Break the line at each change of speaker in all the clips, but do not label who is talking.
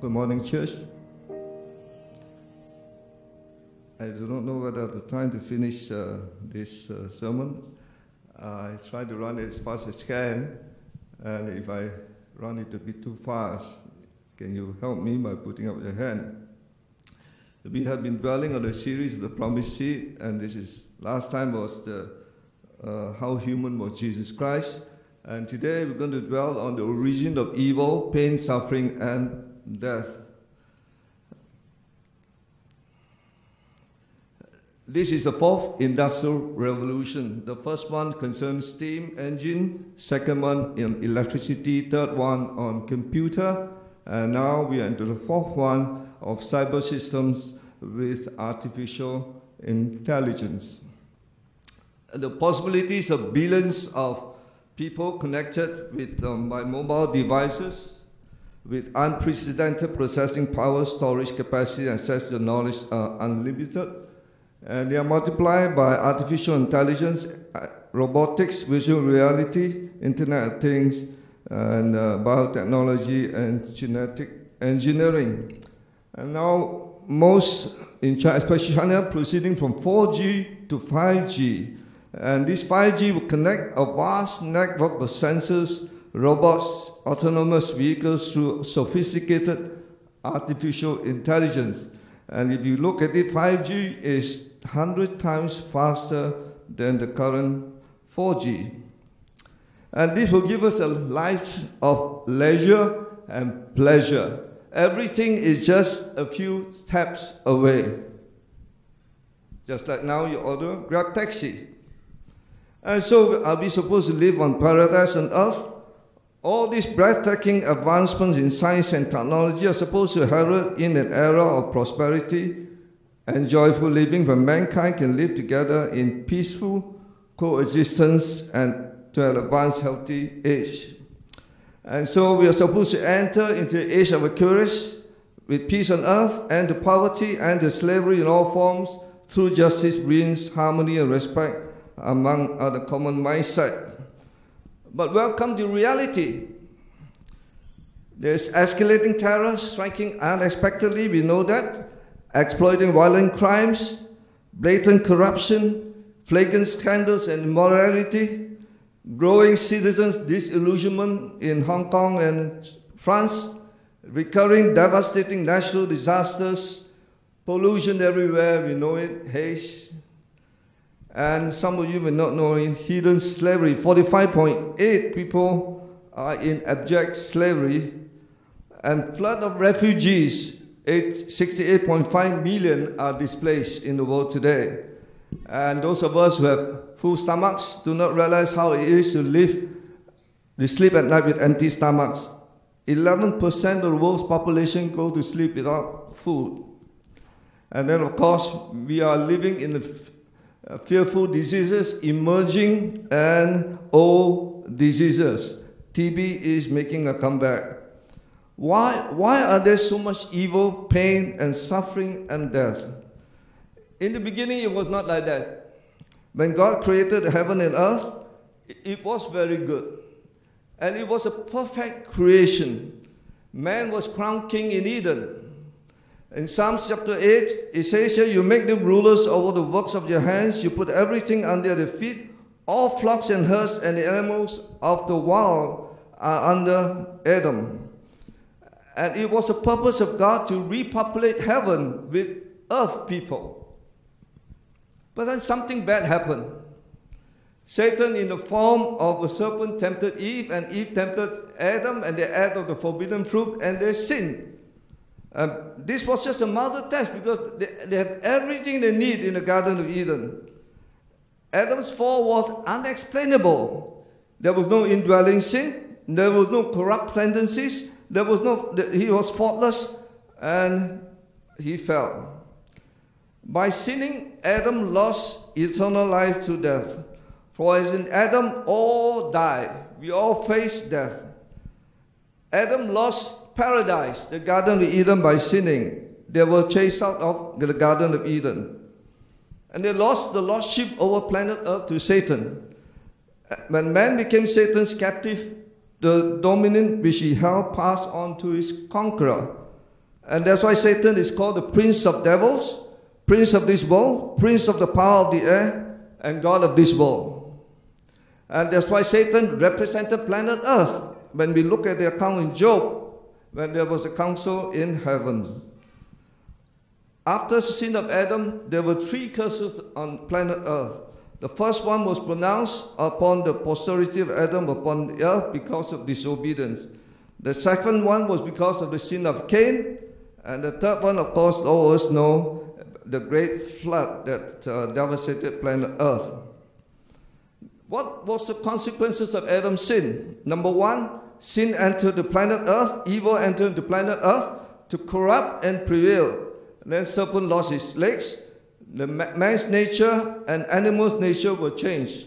Good morning, church. I do not know whether I have time to finish this sermon. I try to run it as fast as I can, and if I run it a bit too fast, can you help me by putting up your hand? We have been dwelling on the series, The Promised Seed, and this is last time was the how human was Jesus Christ, and today we're going to dwell on the origin of evil, pain, suffering, and death. This is the fourth industrial revolution. The first one concerns steam engine, second one in electricity, third one on computer, and now we are into the fourth one of cyber systems with artificial intelligence. The possibilities of billions of people connected with by mobile devices with unprecedented processing power, storage capacity, and access to knowledge are unlimited. And they are multiplied by artificial intelligence, robotics, virtual reality, Internet of Things, and biotechnology and genetic engineering. And now most in China, especially China, proceeding from 4G to 5G. And this 5G will connect a vast network of sensors, robots, autonomous vehicles through sophisticated artificial intelligence. And if you look at it, 5G is 100 times faster than the current 4G. And this will give us a life of leisure and pleasure. Everything is just a few steps away. Just like now you order Grab taxi. And so are we supposed to live on paradise on earth? All these breathtaking advancements in science and technology are supposed to herald in an era of prosperity and joyful living where mankind can live together in peaceful coexistence and to an advanced healthy age. And so we are supposed to enter into the age of Aquarius with peace on earth and the poverty and the slavery in all forms through justice, brings harmony and respect among other common mindset. But welcome to reality. There's escalating terror striking unexpectedly, we know that, exploiting violent crimes, blatant corruption, flagrant scandals and immorality, growing citizens' disillusionment in Hong Kong and France, recurring devastating natural disasters, pollution everywhere, we know it, haze. And some of you may not know in hidden slavery, 45.8 people are in abject slavery, and flood of refugees, 68.5 million are displaced in the world today. And those of us who have full stomachs do not realize how it is to sleep at night with empty stomachs. 11% of the world's population go to sleep without food. And then, of course, we are living in fearful diseases emerging and old diseases. TB is making a comeback. Why are there so much evil, pain, and suffering and death? In the beginning, it was not like that. When God created heaven and earth, it was very good. And it was a perfect creation. Man was crowned king in Eden. In Psalms chapter 8, it says here, you make them rulers over the works of your hands. You put everything under their feet. All flocks and herds and the animals of the wild are under Adam. And it was the purpose of God to repopulate heaven with earth people. But then something bad happened. Satan, in the form of a serpent, tempted Eve, and Eve tempted Adam, and they ate of the forbidden fruit, and they sinned. This was just a milder test because they have everything they need in the Garden of Eden. Adam's fall was unexplainable. There was no indwelling sin. There was no corrupt tendencies. He was faultless, and he fell. By sinning, Adam lost eternal life to death. For as in Adam, all die. We all face death. Adam lost paradise, the Garden of Eden, by sinning. They were chased out of the Garden of Eden. And they lost the lordship over planet Earth to Satan. When man became Satan's captive, the dominion which he held passed on to his conqueror. And that's why Satan is called the prince of devils, prince of this world, prince of the power of the air, and God of this world. And that's why Satan represented planet Earth. When we look at the account in Job, when there was a council in heaven. After the sin of Adam, there were 3 curses on planet Earth. The first one was pronounced upon the posterity of Adam upon the earth because of disobedience. The second one was because of the sin of Cain. And the third one, of course, all of us know, the great flood that devastated planet Earth. What was the consequences of Adam's sin? Number 1, sin entered the planet Earth, evil entered the planet Earth to corrupt and prevail. And then serpent lost his legs. The man's nature and animal's nature were changed.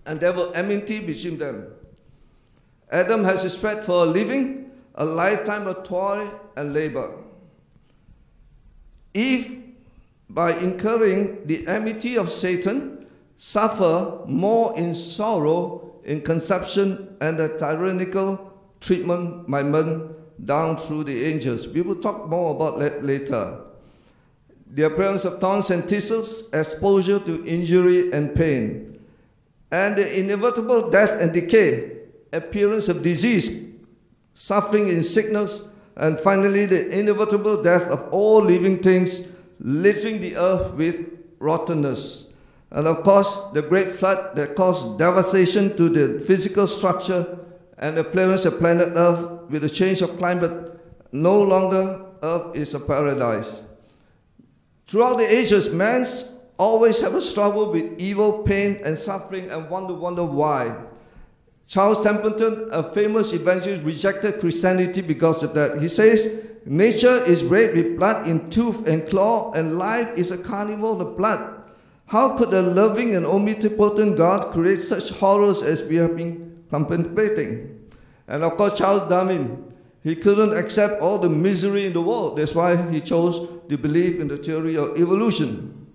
And there was enmity between them. Adam has his sweat for a living, a lifetime of toil and labor. Eve, by incurring the enmity of Satan, suffer more in sorrow, in conception, and the tyrannical treatment by men down through the angels. We will talk more about that later. The appearance of thorns and thistles, exposure to injury and pain, and the inevitable death and decay, appearance of disease, suffering in sickness, and finally the inevitable death of all living things, leaving the earth with rottenness. And of course, the great flood that caused devastation to the physical structure and the appearance of planet Earth with the change of climate. No longer Earth is a paradise. Throughout the ages, man always have a struggle with evil, pain, and suffering, and wonder why. Charles Templeton, a famous evangelist, rejected Christianity because of that. He says, nature is red with blood in tooth and claw, and life is a carnival of blood. How could a loving and omnipotent God create such horrors as we have been contemplating? And of course, Charles Darwin, he couldn't accept all the misery in the world. That's why he chose to believe in the theory of evolution.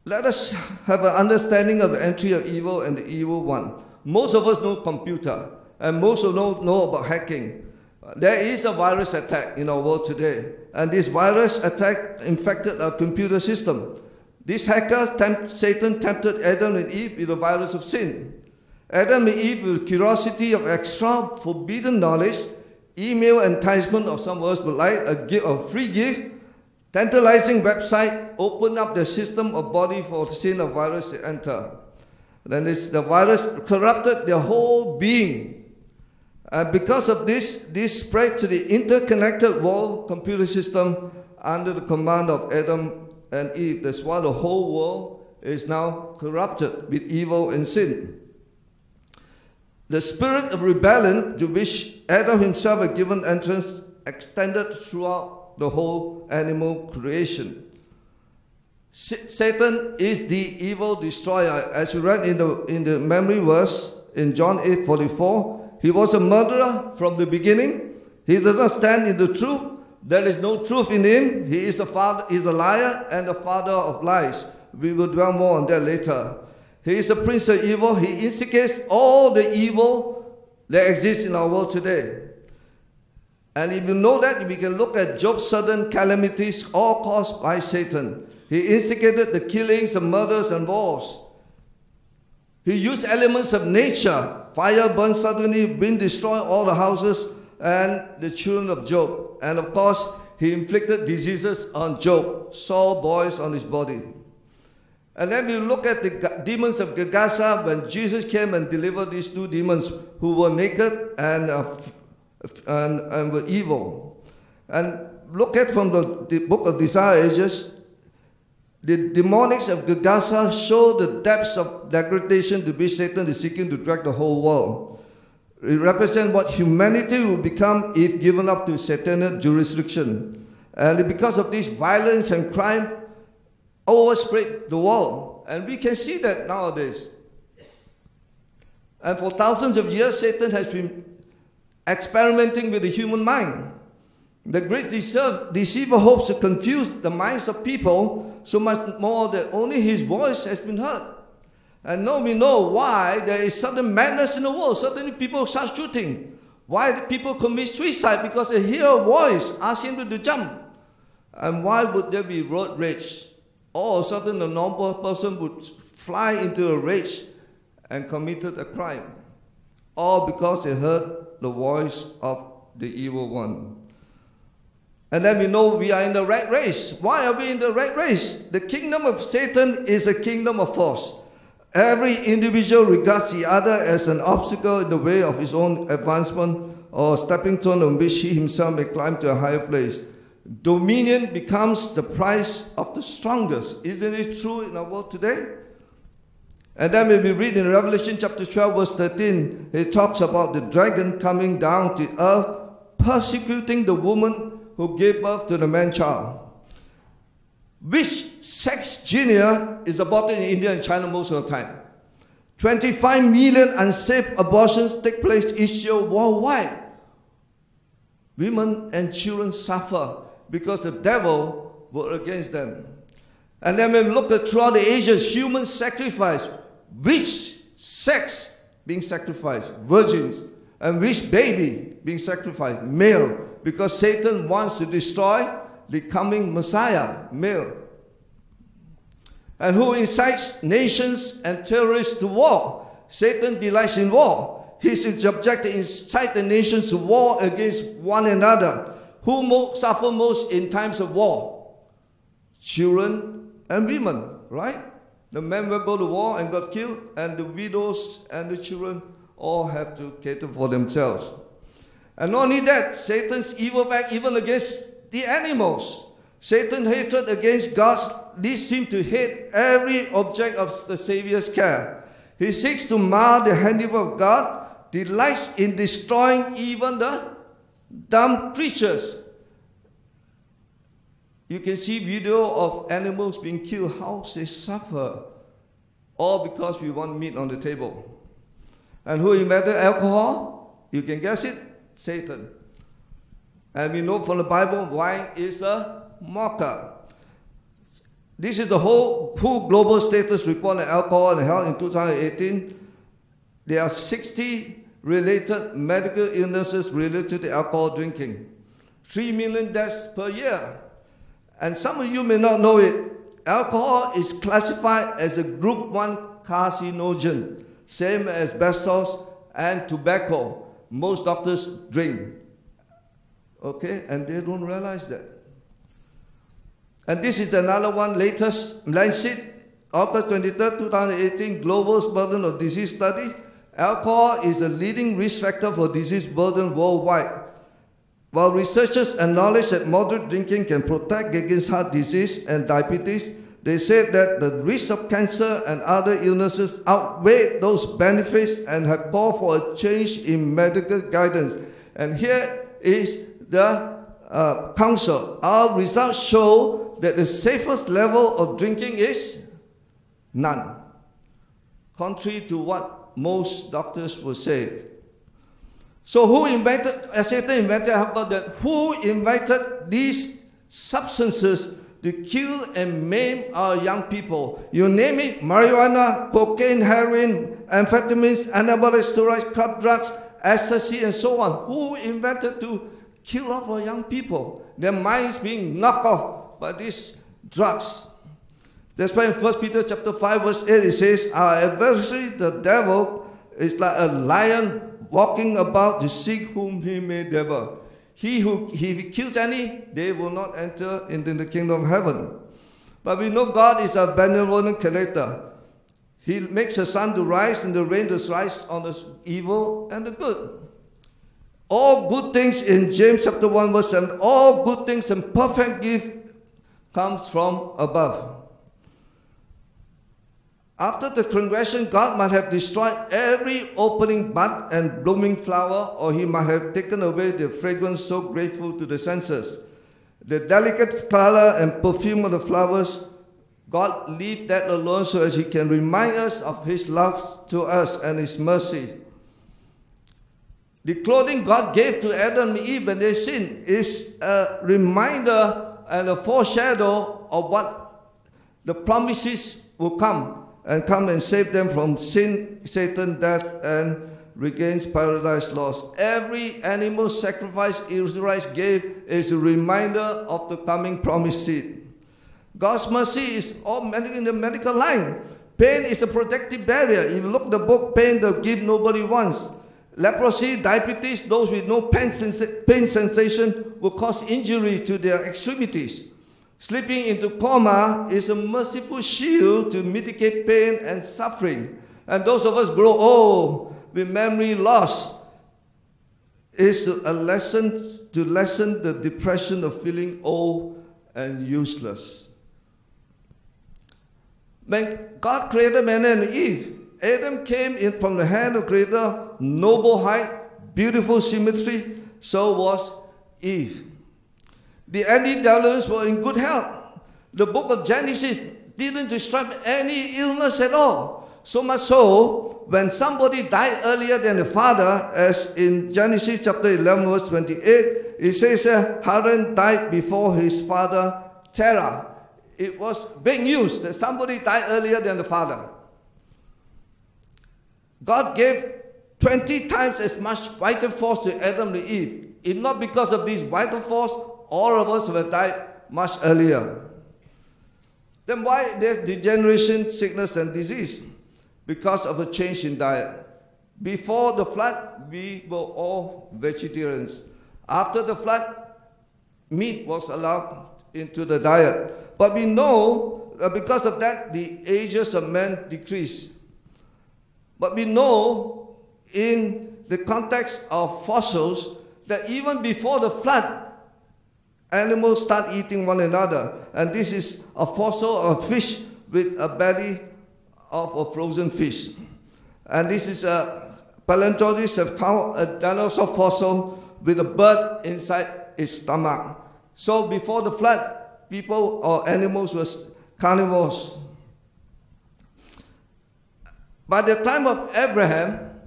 Let us have an understanding of the entry of evil and the evil one. Most of us know computer, and most of us know about hacking. There is a virus attack in our world today, and this virus attack infected our computer system. This hacker, Satan, tempted Adam and Eve with the virus of sin. Adam and Eve, with curiosity of extra forbidden knowledge, email enticement of some of us would like a free gift, tantalizing website, open up the system of body for the sin of virus to enter. Then the virus corrupted their whole being. And because of this spread to the interconnected world computer system under the command of Adam and Eve. That's why the whole world is now corrupted with evil and sin. The spirit of rebellion to which Adam himself had given entrance extended throughout the whole animal creation. Satan is the evil destroyer. As we read in the memory verse in John 8:44, he was a murderer from the beginning. He does not stand in the truth. There is no truth in him. He is a liar and the father of lies. We will dwell more on that later. He is a prince of evil. He instigates all the evil that exists in our world today. And if you know that, we can look at Job's sudden calamities, all caused by Satan. He instigated the killings, the murders, and wars. He used elements of nature. Fire burned suddenly, wind destroyed all the houses and the children of Job. And of course, he inflicted diseases on Job, sore boils on his body. And then we look at the demons of Gaza when Jesus came and delivered these 2 demons who were naked and were evil. And look at from the book of Desire Ages, the demonics of Gaza show the depths of degradation to which Satan is seeking to drag the whole world. It represents what humanity will become if given up to satanic jurisdiction. And because of this, violence and crime overspread the world. And we can see that nowadays. And for thousands of years, Satan has been experimenting with the human mind. The great deceiver hopes to confuse the minds of people so much more that only his voice has been heard. And now we know why there is sudden madness in the world. Suddenly people start shooting. Why do people commit suicide? Because they hear a voice asking them to jump. And why would there be road rage? All of a sudden, a normal person would fly into a rage and committed a crime. All because they heard the voice of the evil one. And then we know we are in the rat race. Why are we in the rat race? The kingdom of Satan is a kingdom of force. Every individual regards the other as an obstacle in the way of his own advancement or a stepping stone on which he himself may climb to a higher place. Dominion becomes the price of the strongest. Isn't it true in our world today? And then when we read in Revelation chapter 12 verse 13, it talks about the dragon coming down to earth, persecuting the woman who gave birth to the man-child. Which sex genius is aborted in India and China most of the time? 25 million unsafe abortions take place each year worldwide. Women and children suffer because the devil works against them. And then when we look at throughout the ages, human sacrifice, which sex being sacrificed? Virgins. And which baby being sacrificed? Male. Because Satan wants to destroy the coming Messiah, male. And who incites nations and terrorists to war? Satan delights in war. His objective is to incite the nations to war against one another. Who suffer most in times of war? Children and women, right? The men will go to war and got killed, and the widows and the children all have to cater for themselves. And not only that, Satan's evil act even against the animals. Satan's hatred against God leads him to hate every object of the Savior's care. He seeks to mar the handiwork of God, delights in destroying even the dumb creatures. You can see video of animals being killed, how they suffer, all because we want meat on the table. And who invented alcohol? You can guess it. Satan. And we know from the Bible, wine is a mocker. This is the whole global status report on alcohol and health in 2018. There are 60 related medical illnesses related to alcohol drinking. 3 million deaths per year. And some of you may not know it. Alcohol is classified as a group 1 carcinogen, same as asbestos and tobacco. Most doctors drink, okay, and they don't realize that. And this is another one, latest Lancet, August 23rd, 2018, Global Burden of Disease Study. Alcohol is the leading risk factor for disease burden worldwide. While researchers acknowledge that moderate drinking can protect against heart disease and diabetes, they said that the risk of cancer and other illnesses outweigh those benefits and have called for a change in medical guidance. And here is the counsel. Our results show that the safest level of drinking is none, contrary to what most doctors will say. So who invented, as Satan invented alcohol, that who invented these substances to kill and maim our young people? You name it: marijuana, cocaine, heroin, amphetamines, anabolic steroids, club drugs, ecstasy, and so on. Who invented to kill off our young people? Their minds being knocked off by these drugs. That's why in 1 Peter chapter 5 verse 8 it says, our adversary, the devil, is like a lion walking about to seek whom he may devour. If he kills any, they will not enter into the kingdom of heaven. But we know God is a benevolent creator. He makes the sun to rise and the rain to rise on the evil and the good. All good things in James chapter 1 verse 7, all good things and perfect gift comes from above. After the transgression, God might have destroyed every opening bud and blooming flower, or he might have taken away the fragrance so grateful to the senses. The delicate color and perfume of the flowers, God leave that alone so as he can remind us of his love to us and his mercy. The clothing God gave to Adam and Eve when they sinned is a reminder and a foreshadow of what the promises will come and save them from sin, Satan, death, and regains paradise lost. Every animal sacrifice Israelites gave is a reminder of the coming promised seed. God's mercy is all in the medical line. Pain is a protective barrier. If you look at the book, Pain the Gift Nobody Wants. Leprosy, diabetes, those with no pain sensation will cause injury to their extremities. Slipping into coma is a merciful shield to mitigate pain and suffering. And those of us grow old with memory loss is a lesson to lessen the depression of feeling old and useless. When God created man and Eve, Adam came in from the hand of Creator, noble height, beautiful symmetry, so was Eve. The antediluvians were in good health. The book of Genesis didn't describe any illness at all. So much so, when somebody died earlier than the father, as in Genesis chapter 11, verse 28, it says Haran died before his father Terah. It was big news that somebody died earlier than the father. God gave 20 times as much vital force to Adam and Eve. If not because of this vital force, all of us would have died much earlier. Then why there's degeneration, sickness, and disease? Because of a change in diet. Before the flood, we were all vegetarians. After the flood, meat was allowed into the diet. But we know because of that, the ages of men decreased. But we know in the context of fossils that even before the flood, animals start eating one another. And this is a fossil of a fish with a belly of a frozen fish. And this is paleontologists have found a dinosaur fossil with a bird inside its stomach. So before the flood, people or animals were carnivores. By the time of Abraham,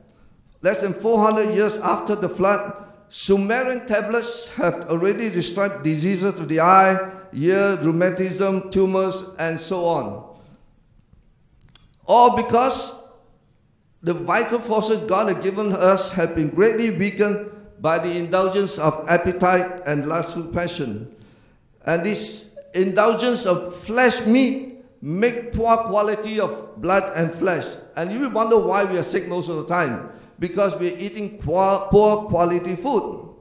less than 400 years after the flood, Sumerian tablets have already described diseases of the eye, ear, rheumatism, tumors, and so on. All because the vital forces God has given us have been greatly weakened by the indulgence of appetite and lustful passion. And this indulgence of flesh meat make poor quality of blood and flesh. And you will wonder why we are sick most of the time. Because we are eating poor quality food.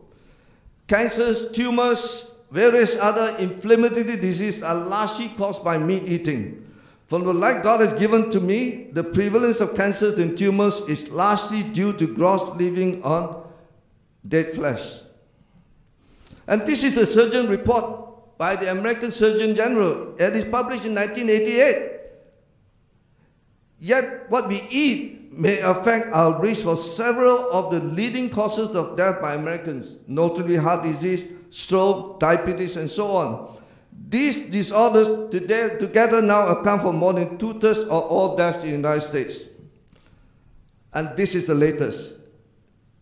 Cancers, tumors, various other inflammatory diseases are largely caused by meat eating. From the light God has given to me, the prevalence of cancers and tumors is largely due to gross living on dead flesh. And this is a surgeon report by the American Surgeon General. It is published in 1988. Yet what we eat may affect our risk for several of the leading causes of death by Americans, notably heart disease, stroke, diabetes, and so on. These disorders together now account for more than 2/3 of all deaths in the United States. And this is the latest.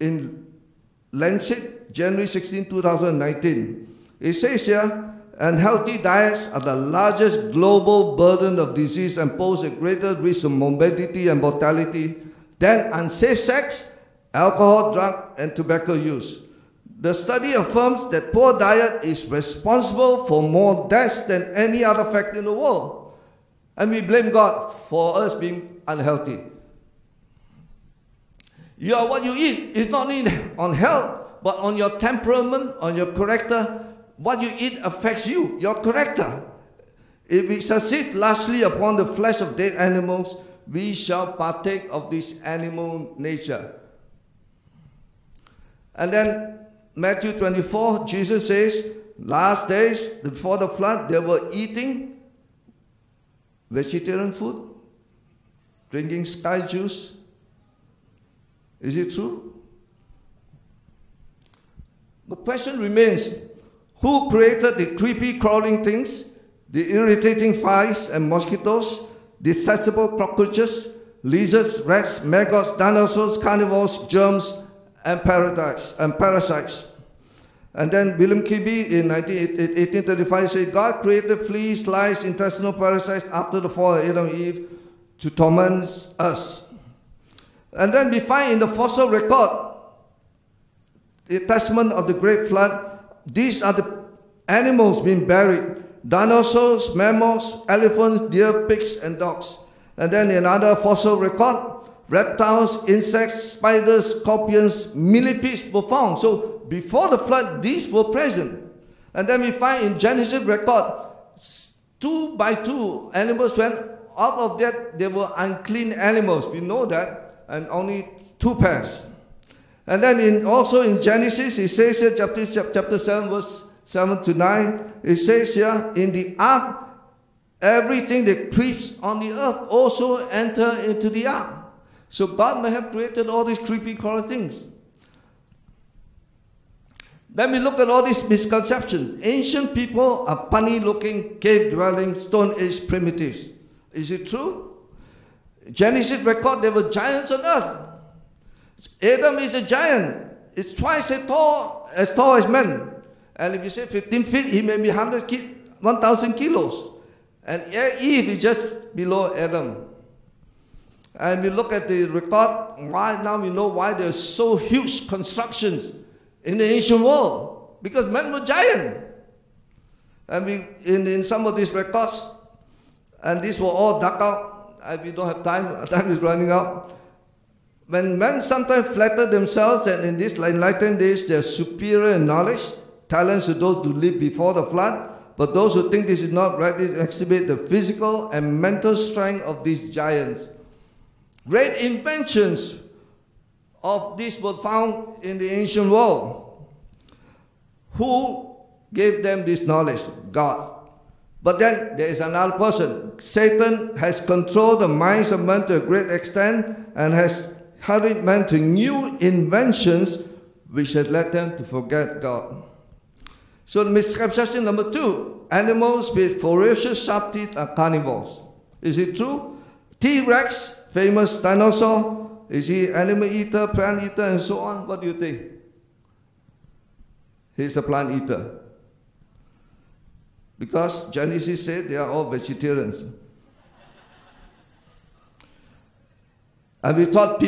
In Lancet, January 16, 2019, it says here, unhealthy diets are the largest global burden of disease and pose a greater risk of morbidity and mortality than unsafe sex, alcohol, drug, and tobacco use. The study affirms that poor diet is responsible for more deaths than any other factor in the world. And we blame God for us being unhealthy. You are what you eat. It's not only on health, but on your temperament, on your character. What you eat affects you, your character. If we succeed largely upon the flesh of dead animals, we shall partake of this animal nature. And then Matthew 24, Jesus says, last days before the flood, they were eating vegetarian food, drinking sky juice. Is it true? The question remains, who created the creepy crawling things, the irritating flies and mosquitoes, detestable cockroaches, lizards, rats, maggots, dinosaurs, carnivores, germs, and parasites? And then William Kibbe in 1835 said, God created fleas, lice, intestinal parasites after the fall of Adam and Eve to torment us. And then we find in the fossil record, the testament of the Great Flood, these are the animals being buried. Dinosaurs, mammals, elephants, deer, pigs, and dogs. And then in another fossil record, reptiles, insects, spiders, scorpions, millipedes were found. So before the flood, these were present. And then we find in Genesis record, 2 by 2 animals went. Out of that, they were unclean animals. We know that, and only 2 pairs. And then also in Genesis, it says here, chapter 7, verse 7 to 9, it says here, in the ark, everything that creeps on the earth also enter into the ark. So God may have created all these creepy crawly things. Then we look at all these misconceptions. Ancient people are funny-looking, cave-dwelling, Stone-Age primitives. Is it true? Genesis record there were giants on earth. Adam is a giant. It's twice as tall as men. And if you say 15 feet, he may be 1,000 kilos. And Eve is just below Adam. And we look at the record, now we know why there's so huge constructions in the ancient world. Because men were giant. And we in some of these records, and these were all dug out. We don't have time. Time is running out. When men sometimes flatter themselves and in these enlightened days they're superior in knowledge, talents to those who lived before the flood, but those who think this is not right exhibit the physical and mental strength of these giants. Great inventions of this were found in the ancient world. Who gave them this knowledge? God. But then there is another person. Satan has controlled the minds of men to a great extent and has hurried men to new inventions which has led them to forget God. So misconception number 2, animals with ferocious sharp teeth are carnivores. Is it true? T-Rex, famous dinosaur, is he animal eater, plant eater, and so on? What do you think? He's a plant eater. Because Genesis said they are all vegetarians. And we thought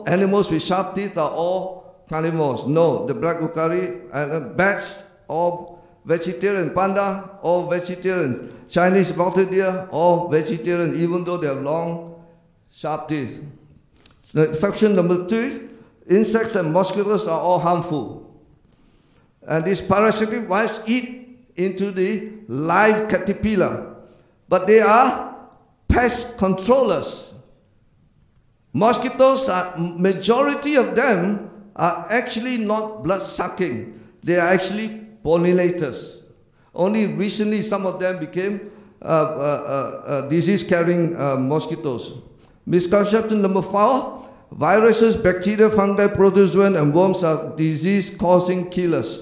animals with sharp teeth are all carnivores. No, the black ukari and bats, all vegetarian. Panda, all vegetarians. Chinese water deer, all vegetarian, even though they have long, sharp teeth. Section number 3, insects and mosquitoes are all harmful. And these parasitic wives eat into the live caterpillar. But they are pest controllers. Mosquitoes, majority of them are actually not blood-sucking. They are actually pollinators. Only recently some of them became disease-carrying mosquitoes. Misconception number 4, viruses, bacteria, fungi, protozoan, and worms are disease-causing killers.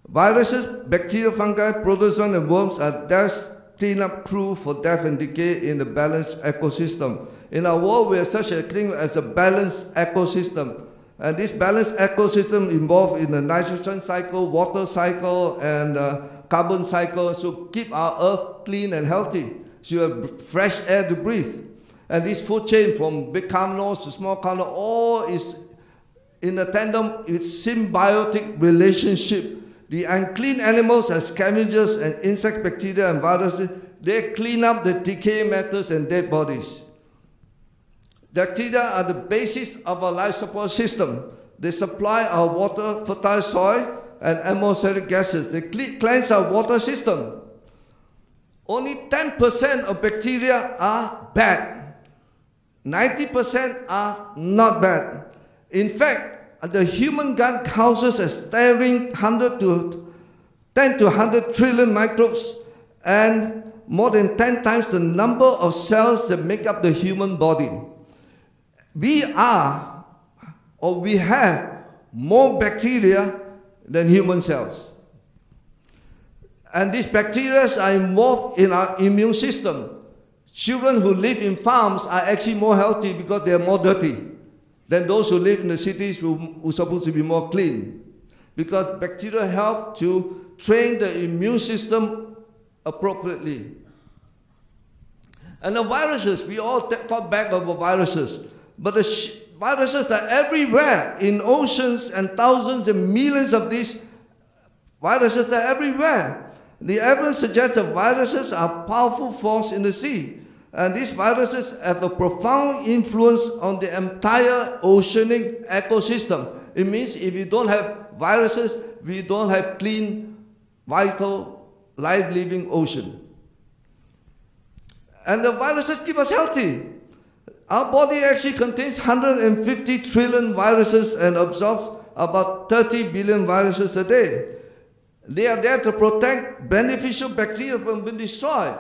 Viruses, bacteria, fungi, protozoan, and worms are death's cleanup crew for death and decay in the balanced ecosystem. In our world, we have such a thing as a balanced ecosystem. And this balanced ecosystem involved in the nitrogen cycle, water cycle, and carbon cycle, so keep our earth clean and healthy, so you have fresh air to breathe. And this food chain from big carnivores to small carnivores, all is in a tandem with symbiotic relationship. The unclean animals are scavengers and insect, bacteria, and viruses. They clean up the decaying matters and dead bodies. Bacteria are the basis of our life support system. They supply our water, fertile soil, and atmospheric gases. They cleanse our water system. Only 10% of bacteria are bad. 90% are not bad. In fact, the human gut houses a staggering 10 to 100 trillion microbes and more than 10 times the number of cells that make up the human body. We have more bacteria than human cells. And these bacteria are involved in our immune system. Children who live in farms are actually more healthy because they are more dirty than those who live in the cities who are supposed to be more clean. Because bacteria help to train the immune system appropriately. And the viruses, we all talk back about viruses. But the viruses are everywhere in oceans, and thousands and millions of these viruses are everywhere. The evidence suggests that viruses are a powerful force in the sea. And these viruses have a profound influence on the entire oceanic ecosystem. It means if you don't have viruses, we don't have clean, vital, life-living ocean. And the viruses keep us healthy. Our body actually contains 150 trillion viruses and absorbs about 30 billion viruses a day. They are there to protect beneficial bacteria from being destroyed.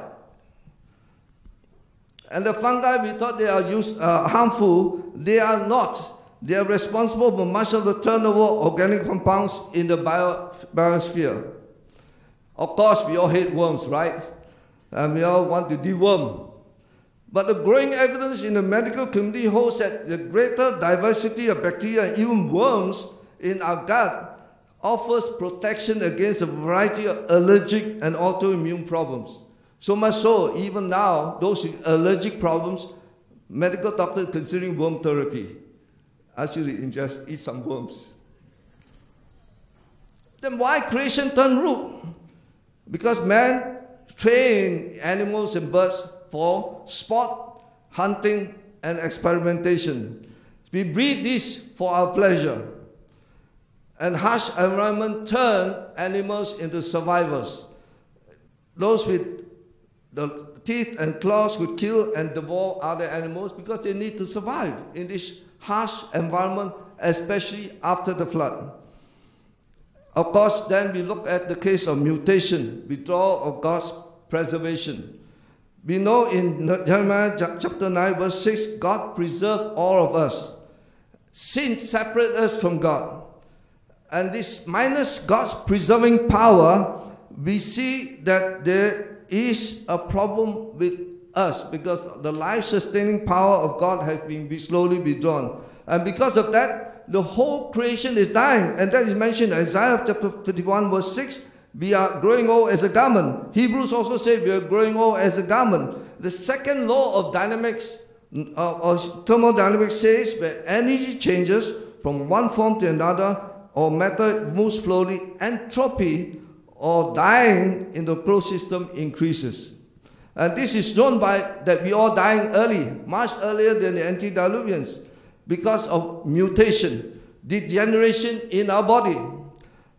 And the fungi, we thought they are harmful. They are not. They are responsible for much of the turnover of organic compounds in the biosphere. Of course, we all hate worms, right? And we all want to deworm. But the growing evidence in the medical community holds that the greater diversity of bacteria and even worms in our gut offers protection against a variety of allergic and autoimmune problems. So much so, even now, those with allergic problems, medical doctors are considering worm therapy. Actually, just eat some worms. Then why creation turned root? Because man trained animals and birds for sport, hunting, and experimentation. We breed this for our pleasure. And harsh environment turn animals into survivors. Those with the teeth and claws would kill and devour other animals because they need to survive in this harsh environment, especially after the flood. Of course, then we look at the case of mutation, withdrawal of God's preservation. We know in Jeremiah chapter 9, verse 6, God preserved all of us. Sin separated us from God. And this minus God's preserving power, we see that there is a problem with us because the life-sustaining power of God has been slowly withdrawn. And because of that, the whole creation is dying. And that is mentioned in Isaiah chapter 51, verse 6. We are growing old as a garment. Hebrews also say we are growing old as a garment. The second law of dynamics, or thermodynamics says that energy changes from one form to another, or matter moves slowly, entropy, or dying in the closed system increases. And this is shown by that we are dying early, much earlier than the antediluvians, because of mutation, degeneration in our body.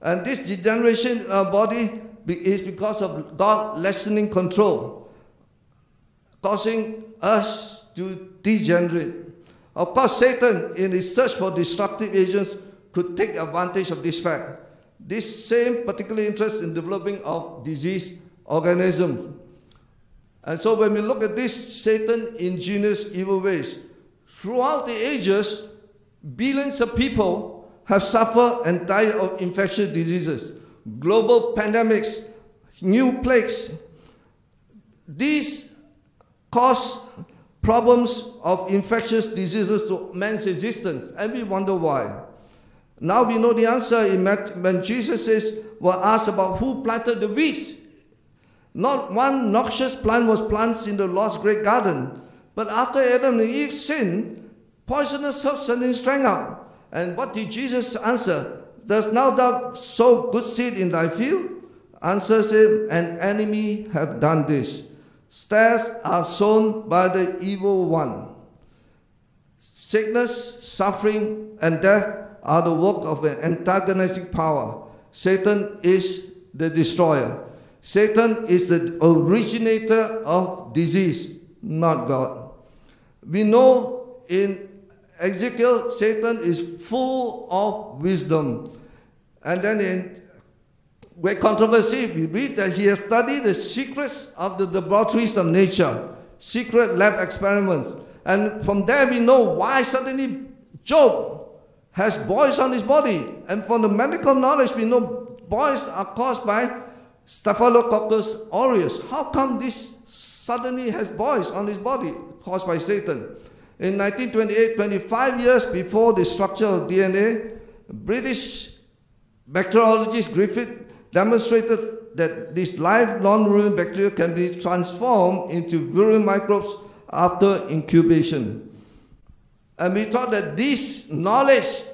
And this degeneration in our body is because of God lessening control, causing us to degenerate. Of course, Satan, in his search for destructive agents, could take advantage of this fact. This same particular interest in developing of disease organisms. And so when we look at this Satan ingenious evil ways, throughout the ages, billions of people have suffered and died of infectious diseases, global pandemics, new plagues. These cause problems of infectious diseases to man's existence, and we wonder why. Now we know the answer when Jesus was asked about who planted the weeds. Not one noxious plant was planted in the Lord's great garden. But after Adam and Eve sinned, poisonous herbs suddenly sprang up. And what did Jesus answer? Dost now thou sow good seed in thy field? Answers him, an enemy hath done this. Tares are sown by the evil one. Sickness, suffering, and death are the work of an antagonistic power. Satan is the destroyer. Satan is the originator of disease, not God. We know in Ezekiel, Satan is full of wisdom. And then in great controversy, we read that he has studied the secrets of the laboratories of nature, secret lab experiments. And from there we know why suddenly Job has boils on his body. And from the medical knowledge, we know boils are caused by Staphylococcus aureus. How come this suddenly has boils on his body caused by Satan? In 1928, 25 years before the structure of DNA, British bacteriologist Griffith demonstrated that this live non-virulent bacteria can be transformed into virulent microbes after incubation. And we thought that this knowledge,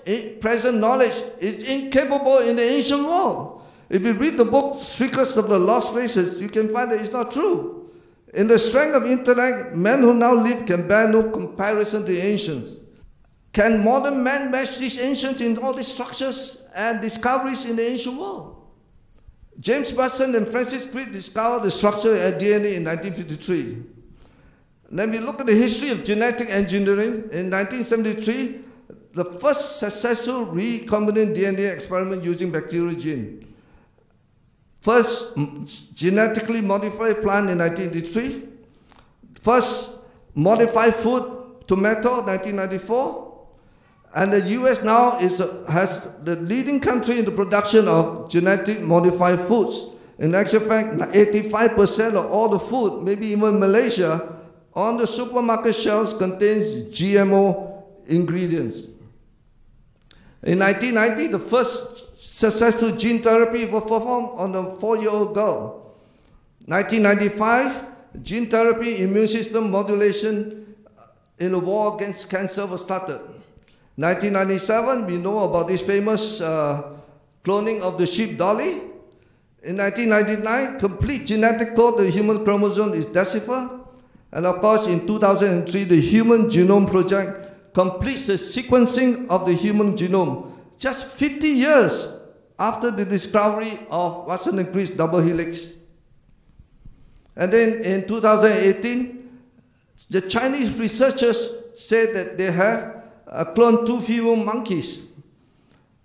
present knowledge, is incapable in the ancient world. If you read the book Secrets of the Lost Races, you can find that it's not true. In the strength of intellect, men who now live can bear no comparison to the ancients. Can modern man match these ancients in all these structures and discoveries in the ancient world? James Watson and Francis Crick discovered the structure of DNA in 1953. Then we look at the history of genetic engineering. In 1973, the first successful recombinant DNA experiment using bacterial gene. First genetically modified plant in 1983. First modified food, tomato, 1994. And the US now has the leading country in the production of genetic modified foods. In actual fact, 85% of all the food, maybe even Malaysia, on the supermarket shelves contains GMO ingredients. In 1990, the first successful gene therapy was performed on a 4-year-old girl. 1995, gene therapy, immune system modulation in the war against cancer was started. 1997, we know about this famous cloning of the sheep Dolly. In 1999, complete genetic code of the human chromosome is deciphered. And of course, in 2003, the Human Genome Project completes the sequencing of the human genome just 50 years after the discovery of Watson and Crick's double helix. And then in 2018, the Chinese researchers said that they have cloned 2 female monkeys.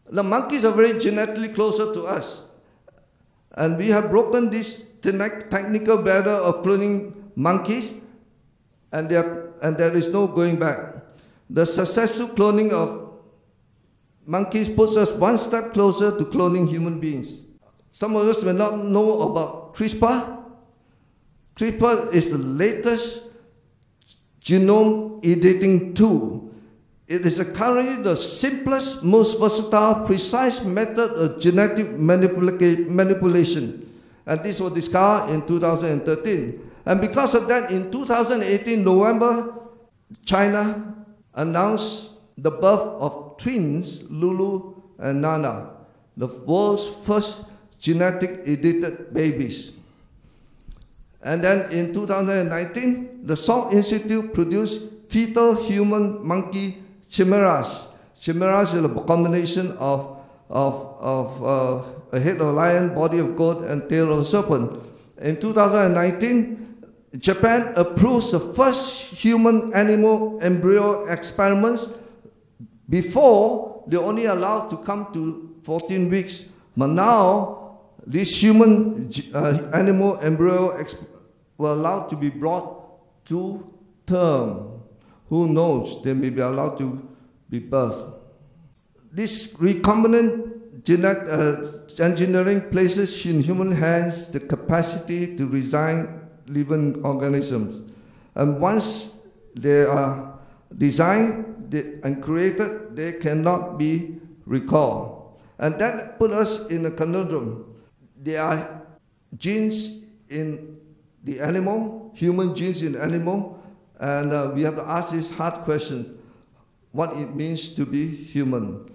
The monkeys are very genetically closer to us. And we have broken this technical barrier of cloning monkeys, and there is no going back. The successful cloning of monkeys puts us one step closer to cloning human beings. Some of us may not know about CRISPR. CRISPR is the latest genome editing tool. It is currently the simplest, most versatile, precise method of genetic manipulation. And this was discovered in 2013. And because of that, in 2018, November, China announced the birth of twins, Lulu and Nana, the world's first genetic edited babies. And then in 2019, the Salk Institute produced fetal human monkey chimeras. Chimeras is a combination of a head of a lion, body of goat, and tail of a serpent. In 2019, Japan approves the first human-animal embryo experiments. Before, they only allowed to come to 14 weeks. But now, these human-animal embryo were allowed to be brought to term. Who knows, they may be allowed to be birthed. This recombinant engineering places in human hands the capacity to design living organisms. And once they are designed and created, they cannot be recalled. And that put us in a conundrum. There are genes in the animal, human genes in animal, and we have to ask these hard questions, what it means to be human.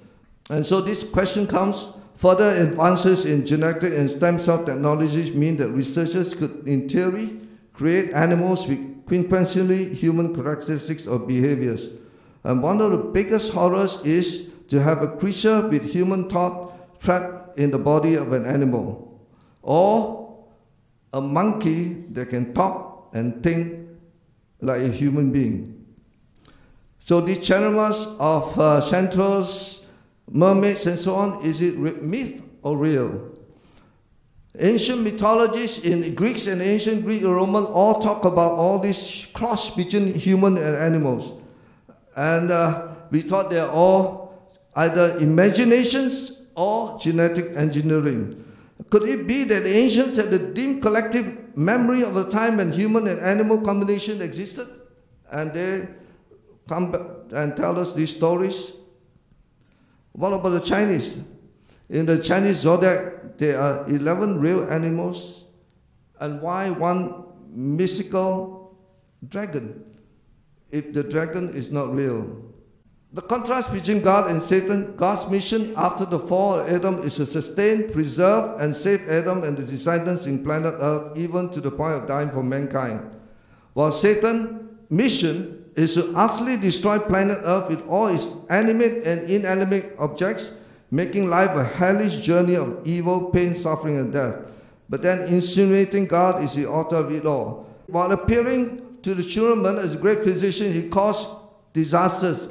And so this question comes, further advances in genetic and stem cell technologies mean that researchers could, in theory, create animals with quintessentially human characteristics or behaviors. And one of the biggest horrors is to have a creature with human thought trapped in the body of an animal, or a monkey that can talk and think like a human being. So these chimeras of centaurs, mermaids, and so on, is it myth or real? Ancient mythologies in Greeks and ancient Greek and Roman all talk about all this cross between human and animals. And we thought they're all either imaginations or genetic engineering. Could it be that the ancients had a dim collective memory of a time when human and animal combination existed? And they come back and tell us these stories? What about the Chinese? In the Chinese zodiac, there are 11 real animals, and why one mystical dragon, if the dragon is not real? The contrast between God and Satan: God's mission after the fall of Adam is to sustain, preserve, and save Adam and the descendants in planet Earth, even to the point of dying for mankind. While Satan's mission is to utterly destroy planet Earth with all its animate and inanimate objects, making life a hellish journey of evil, pain, suffering, and death. But then insinuating God is the author of it all. While appearing to the children of men as a great physician, he caused disasters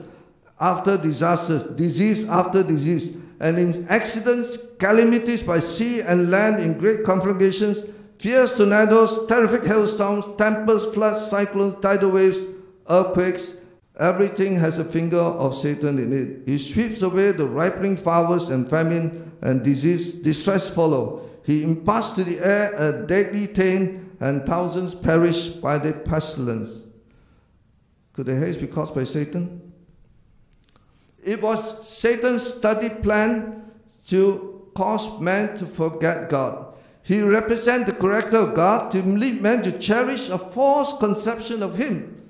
after disasters, disease after disease, and in accidents, calamities by sea and land in great conflagrations, fierce tornadoes, terrific hailstorms, tempests, floods, cyclones, tidal waves, earthquakes. Everything has a finger of Satan in it. He sweeps away the ripening flowers, and famine and disease, distress follow. He imparts to the air a deadly taint, and thousands perish by the pestilence. Could the haze be caused by Satan? It was Satan's studied plan to cause man to forget God. He represents the character of God to lead men to cherish a false conception of Him.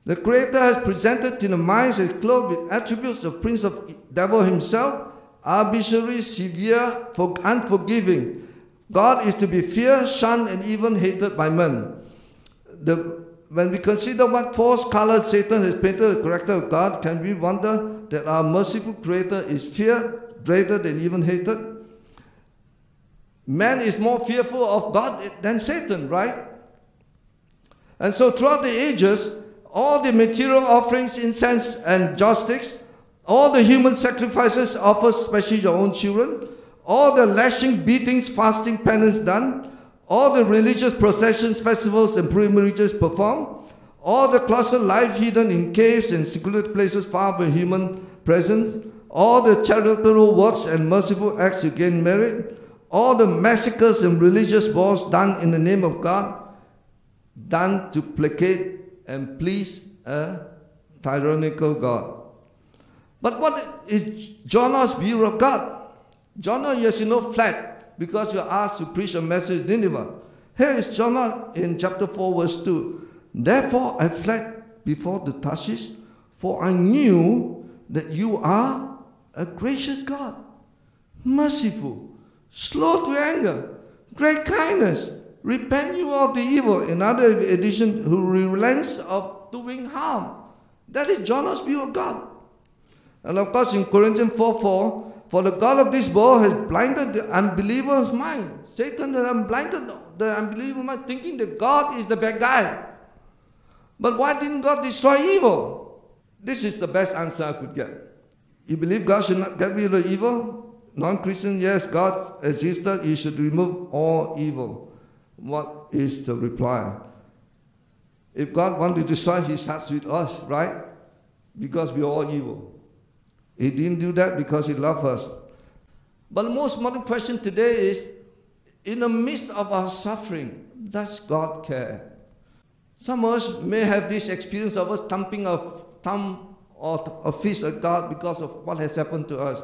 The Creator has presented in the minds as clothed with attributes of Prince of Devil himself, arbitrary, severe, unforgiving. God is to be feared, shunned, and even hated by men. When we consider what false color Satan has painted the character of God, can we wonder that our merciful Creator is feared, dreaded, and even hated? Man is more fearful of God than Satan, right? And so throughout the ages, all the material offerings, incense, and joss sticks, all the human sacrifices offered, especially your own children, all the lashings, beatings, fasting, penance done, all the religious processions, festivals, and pilgrimages performed, all the closet life hidden in caves and secluded places far from human presence, all the charitable works and merciful acts to gain merit, all the massacres and religious wars done in the name of God, done to placate and please a tyrannical God. But what is Jonah's view of God? Jonah, as you know, fled because you are asked to preach a message in Nineveh. Here is Jonah in chapter 4, verse 2. Therefore I fled before the Tarshish, for I knew that you are a gracious God, merciful, slow to anger, great kindness, repent you of the evil. Another edition, who relents of doing harm. That is Jonah's view of God. And of course in Corinthians 4:4, for the God of this world has blinded the unbeliever's mind. Satan has blinded the unbeliever's mind, thinking that God is the bad guy. But why didn't God destroy evil? This is the best answer I could get. You believe God should not get rid of evil? Non-Christian, yes, God existed. He should remove all evil. What is the reply? If God wants to destroy, He starts with us, right? Because we are all evil. He didn't do that because He loved us. But the most modern question today is, in the midst of our suffering, does God care? Some of us may have this experience of us thumping a thumb or a fist at God because of what has happened to us.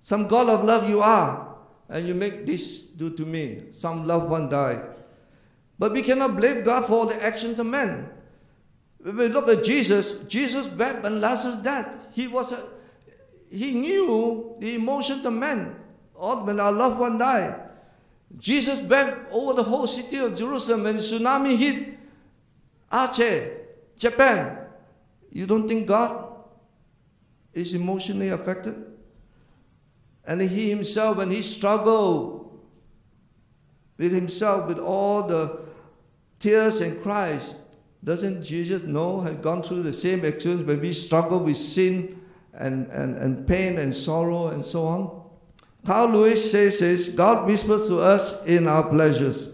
Some God of love you are, and you make this do to me. Some loved one died. But we cannot blame God for all the actions of men. When we look at Jesus, Jesus wept when Lazarus died. He knew the emotions of men, or when our loved one died. Jesus wept over the whole city of Jerusalem when the tsunami hit Aceh, Japan. You don't think God is emotionally affected? And He Himself, when He struggled with Himself, with all the tears and cries, doesn't Jesus know, have gone through the same experience when we struggle with sin and pain and sorrow and so on? Carl Lewis says, God whispers to us in our pleasures,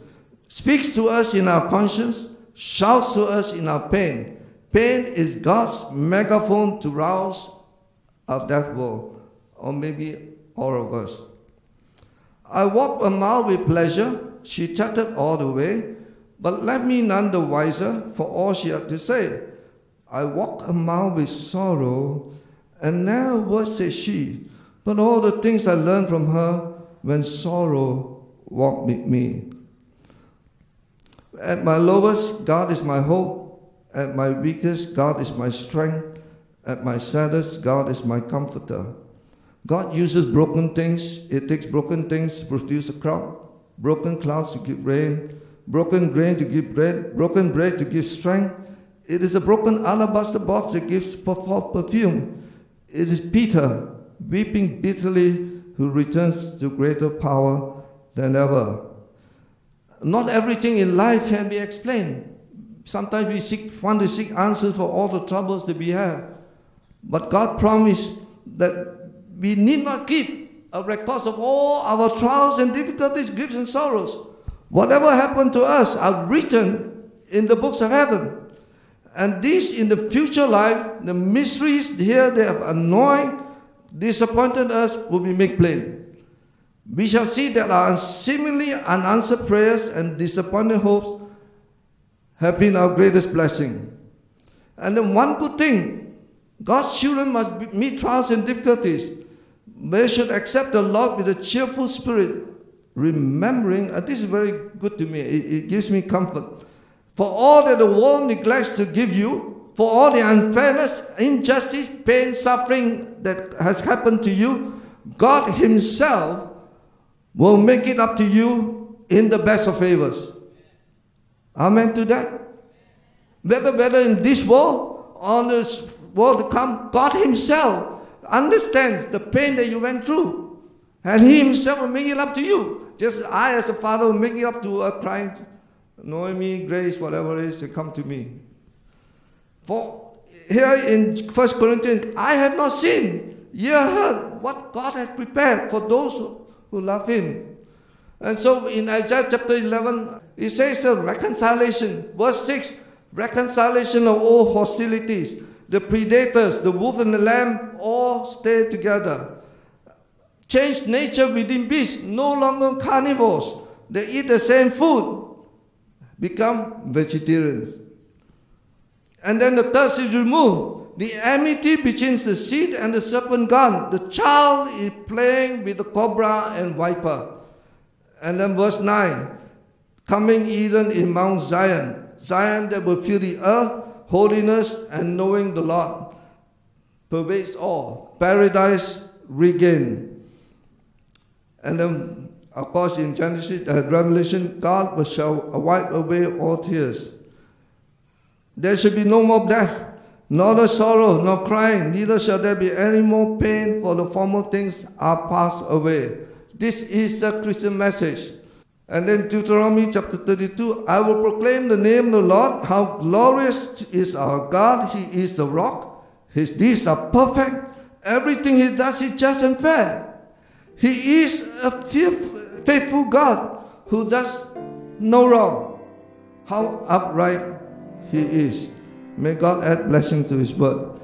speaks to us in our conscience, shouts to us in our pain. Pain is God's megaphone to rouse our deaf world, or maybe all of us. I walked a mile with pleasure, she chatted all the way, but left me none the wiser for all she had to say. I walked a mile with sorrow, and now what says she, but all the things I learned from her when sorrow walked with me. At my lowest, God is my hope. At my weakest, God is my strength. At my saddest, God is my comforter. God uses broken things. It takes broken things to produce a crop, broken clouds to give rain, broken grain to give bread, broken bread to give strength. It is a broken alabaster box that gives perfume. It is Peter, weeping bitterly, who returns to greater power than ever. Not everything in life can be explained. Sometimes we want to seek answers for all the troubles that we have. But God promised that we need not keep a record of all our trials and difficulties, griefs and sorrows. Whatever happened to us are written in the books of heaven. And these in the future life, the mysteries here they have annoyed, disappointed us will be made plain. We shall see that our seemingly unanswered prayers and disappointed hopes have been our greatest blessing. And then one good thing, God's children must meet trials and difficulties. They should accept the Lord with a cheerful spirit, remembering, and this is very good to me, it gives me comfort. For all that the world neglects to give you, for all the unfairness, injustice, pain, suffering that has happened to you, God Himself will make it up to you in the best of favors. Amen to that? Whether in this world, on this world to come, God Himself understands the pain that you went through. And He Himself will make it up to you. Just I as a father will make it up to a crying, Noemi, Grace, whatever it is, to come to me. For here in 1 Corinthians, I have not seen, ye heard what God has prepared for those who love Him. And so in Isaiah chapter 11, it says reconciliation. Verse 6, reconciliation of all hostilities. The predators, the wolf and the lamb, all stay together. Change nature within beasts, no longer carnivores. They eat the same food, become vegetarians. And then the curse is removed. The enmity between the seed and the serpent gone. The child is playing with the cobra and viper. And then verse 9, coming Eden in Mount Zion. Zion that will fill the earth, holiness and knowing the Lord pervades all. Paradise regained. And then, of course, in Genesis, Revelation, God shall wipe away all tears. There shall be no more death, nor sorrow, nor crying, neither shall there be any more pain, for the former things are passed away. This is the Christian message. And then Deuteronomy chapter 32, I will proclaim the name of the Lord, how glorious is our God. He is the rock. His deeds are perfect. Everything He does is just and fair. He is a faithful God who does no wrong. How upright He is. May God add blessings to His word.